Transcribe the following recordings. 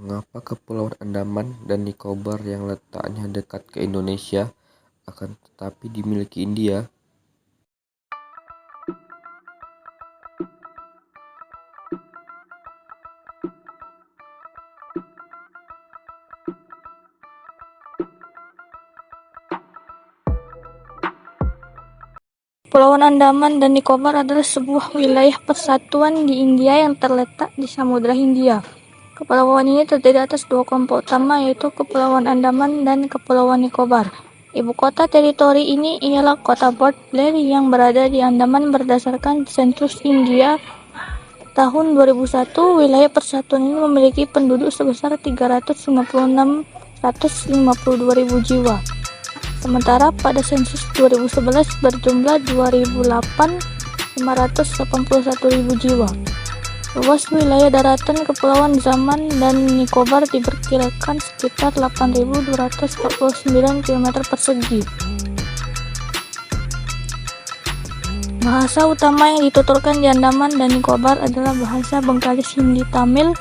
Mengapa Kepulauan Andaman dan Nicobar yang letaknya dekat ke Indonesia akan tetapi dimiliki India? Kepulauan Andaman dan Nicobar adalah sebuah wilayah persatuan di India yang terletak di Samudra Hindia. Kepulauan ini terdiri atas dua kelompok utama, yaitu Kepulauan Andaman dan Kepulauan Nicobar. Ibu kota teritori ini ialah kota Port Blair yang berada di Andaman. Berdasarkan sensus India tahun 2001, wilayah persatuan ini memiliki penduduk sebesar 356.152.000 jiwa. Sementara pada sensus 2011 berjumlah 2.581.000 jiwa. Luas wilayah daratan Kepulauan Andaman dan Nicobar diperkirakan sekitar 8.249 km persegi. Bahasa utama yang dituturkan di Andaman dan Nicobar adalah bahasa Bengkalis, Hindi, Tamil,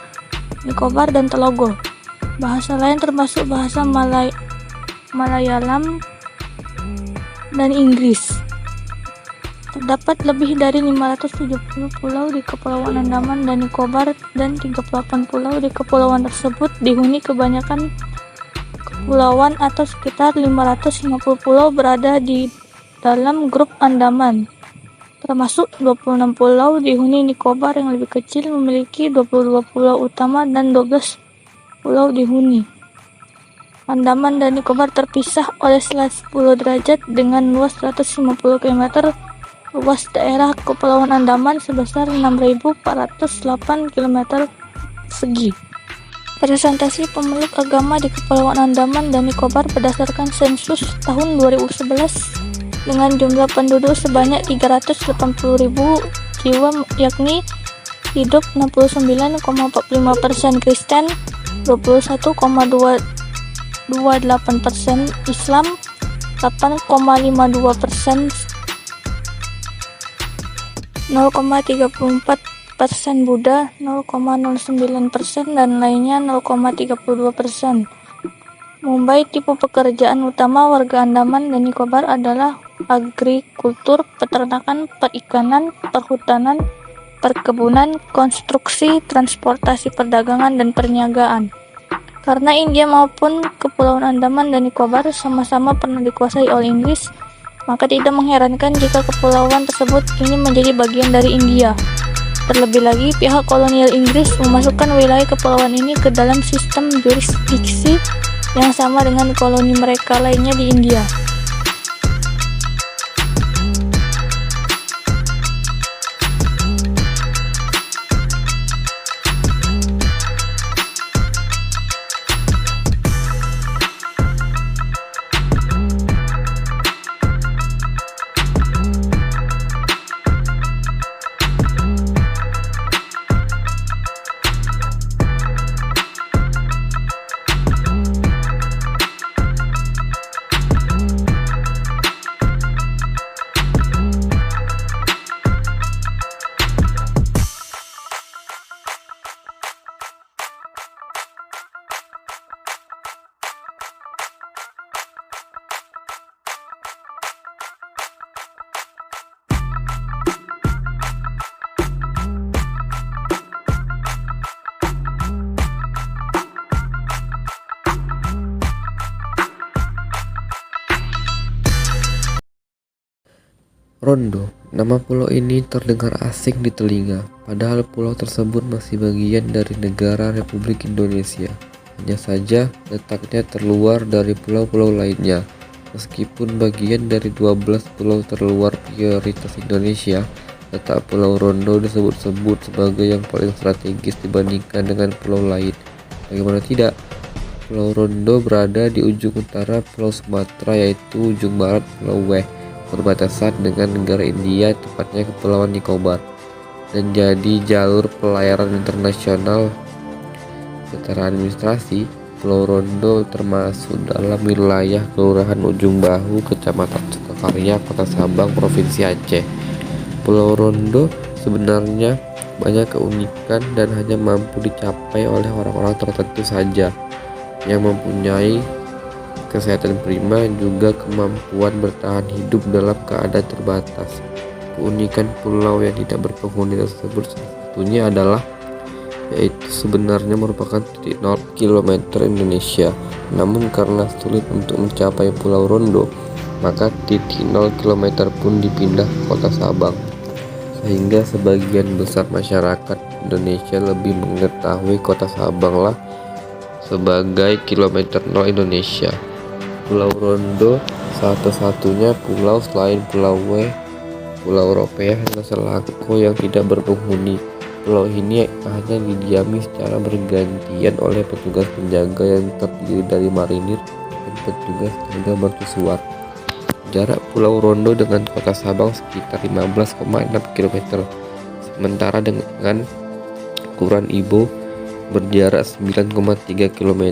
Nicobar, dan Telugu. Bahasa lain termasuk bahasa Malayalam dan Inggris. Terdapat lebih dari 570 pulau di Kepulauan Andaman dan Nicobar, dan 38 pulau di kepulauan tersebut dihuni kebanyakan kepulauan atau sekitar 550 pulau berada di dalam grup Andaman, termasuk 26 pulau dihuni Nicobar yang lebih kecil memiliki 22 pulau utama dan 12 pulau dihuni. Andaman dan Nicobar terpisah oleh selat 10 derajat dengan luas 150 km. Luas daerah Kepulauan Andaman sebesar 6.408 km persegi. Presentasi pemeluk agama di Kepulauan Andaman dan Nicobar berdasarkan sensus tahun 2011 dengan jumlah penduduk sebanyak 380.000 jiwa, yakni hidup 69,45% Kristen, 21,28% Islam, 8,52%, 0,34% Buddha, 0,09%, dan lainnya 0,32%. Mumbai. Tipe pekerjaan utama warga Andaman dan Nicobar adalah agrikultur, peternakan, perikanan, perhutanan, perkebunan, konstruksi, transportasi, perdagangan, dan perniagaan. Karena India maupun Kepulauan Andaman dan Nicobar sama-sama pernah dikuasai oleh Inggris, maka tidak mengherankan jika kepulauan tersebut kini menjadi bagian dari India. Terlebih lagi, pihak kolonial Inggris memasukkan wilayah kepulauan ini ke dalam sistem jurisdiksi yang sama dengan koloni mereka lainnya di India. Rondo. Nama pulau ini terdengar asing di telinga, padahal pulau tersebut masih bagian dari negara Republik Indonesia. Hanya saja letaknya terluar dari pulau-pulau lainnya. Meskipun bagian dari 12 pulau terluar prioritas Indonesia, letak Pulau Rondo disebut-sebut sebagai yang paling strategis dibandingkan dengan pulau lain. Bagaimana tidak? Pulau Rondo berada di ujung utara Pulau Sumatera, yaitu ujung barat Pulau Weh, berbatasan dengan negara India, tepatnya Kepulauan Nicobar, dan jadi jalur pelayaran internasional. Secara administrasi, Pulau Rondo termasuk dalam wilayah Kelurahan Ujung Bahu, Kecamatan Sukakarya, Kota Sabang, Provinsi Aceh. Pulau Rondo sebenarnya banyak keunikan dan hanya mampu dicapai oleh orang-orang tertentu saja yang mempunyai kesehatan prima, juga kemampuan bertahan hidup dalam keadaan terbatas. Keunikan pulau yang tidak berpenghuni tersebut salah satunya adalah yaitu sebenarnya merupakan titik 0 km Indonesia. Namun karena sulit untuk mencapai Pulau Rondo, maka titik 0 km pun dipindah ke kota Sabang, sehingga sebagian besar masyarakat Indonesia lebih mengetahui kota Sabang lah sebagai kilometer 0 Indonesia. Pulau Rondo satu-satunya pulau selain Pulau Eropea dan Selangko yang tidak berpenghuni. Pulau ini hanya didiami secara bergantian oleh petugas penjaga yang terdiri dari marinir dan petugas jaga mercusuar. Jarak Pulau Rondo dengan kota Sabang sekitar 15,6 km, sementara dengan Ukuran Ibo berjarak 9,3 km,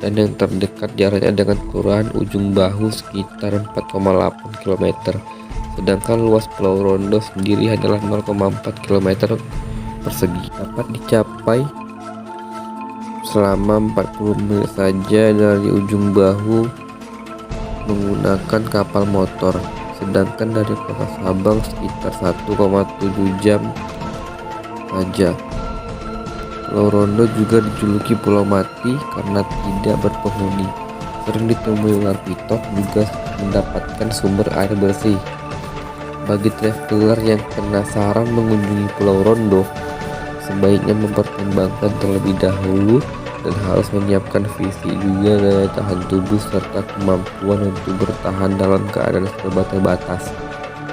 dan yang terdekat jaraknya dengan Kelurahan Ujung Bahu sekitar 4,8 km. Sedangkan luas Pulau Rondo sendiri adalah 0,4 km persegi. Dapat dicapai selama 40 menit saja dari Ujung Bahu menggunakan kapal motor, sedangkan dari kota Sabang sekitar 1,7 jam saja. Pulau Rondo juga dijuluki Pulau Mati karena tidak berpenghuni. Sering ditemui ular pitok juga mendapatkan sumber air bersih. Bagi traveler yang penasaran mengunjungi Pulau Rondo, sebaiknya mempertimbangkan terlebih dahulu dan harus menyiapkan visi juga daya tahan tubuh serta kemampuan untuk bertahan dalam keadaan serba terbatas.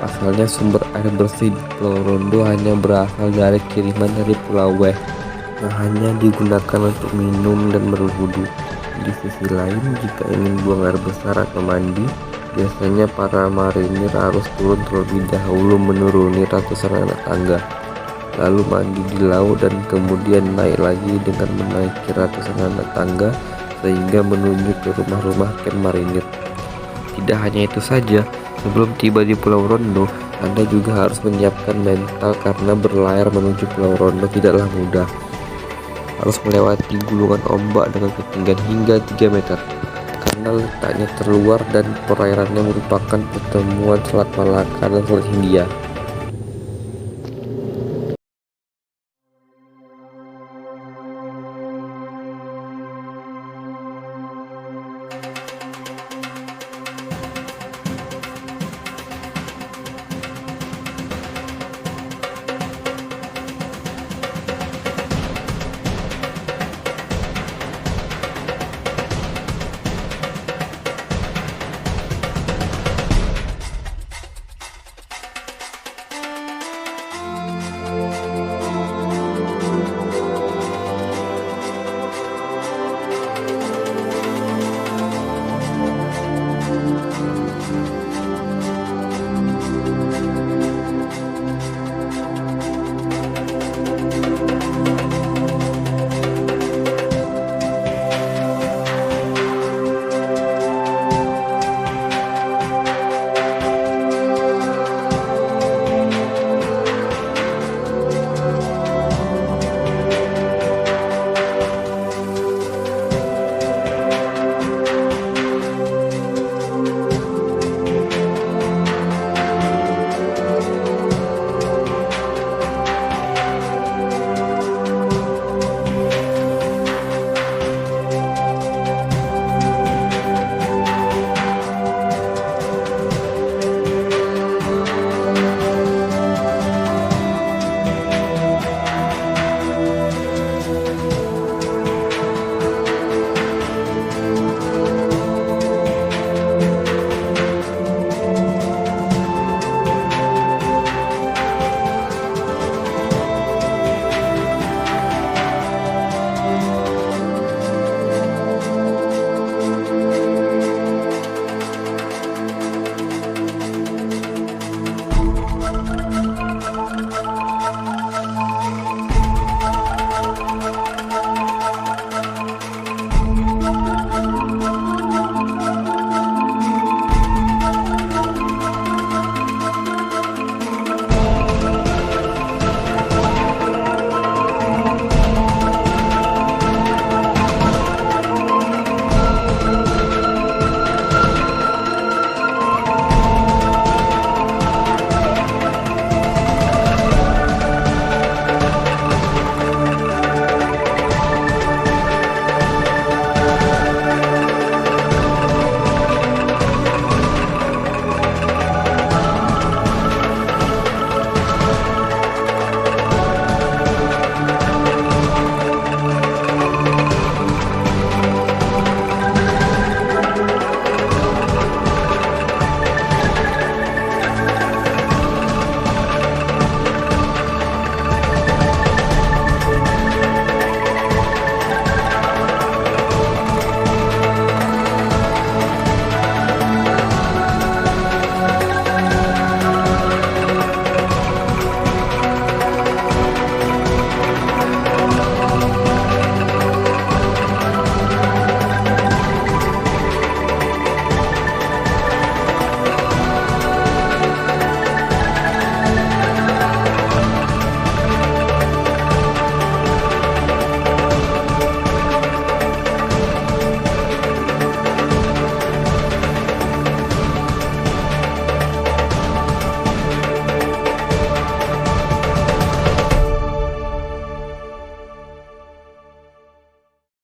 Pasalnya sumber air bersih di Pulau Rondo hanya berasal dari kiriman dari Pulau Weh yang hanya digunakan untuk minum dan berwudu. Di sisi lain, jika ingin buang air besar atau mandi, biasanya para marinir harus turun terlebih dahulu menuruni ratusan anak tangga, lalu mandi di laut dan kemudian naik lagi dengan menaiki ratusan anak tangga sehingga menuju ke rumah-rumah camp marinir. Tidak hanya itu saja, sebelum tiba di Pulau Rondo, Anda juga harus menyiapkan mental karena berlayar menuju Pulau Rondo tidaklah mudah. Harus melewati gulungan ombak dengan ketinggian hingga 3 meter karena letaknya terluar dan perairannya merupakan pertemuan Selat Malaka dan Selat Hindia.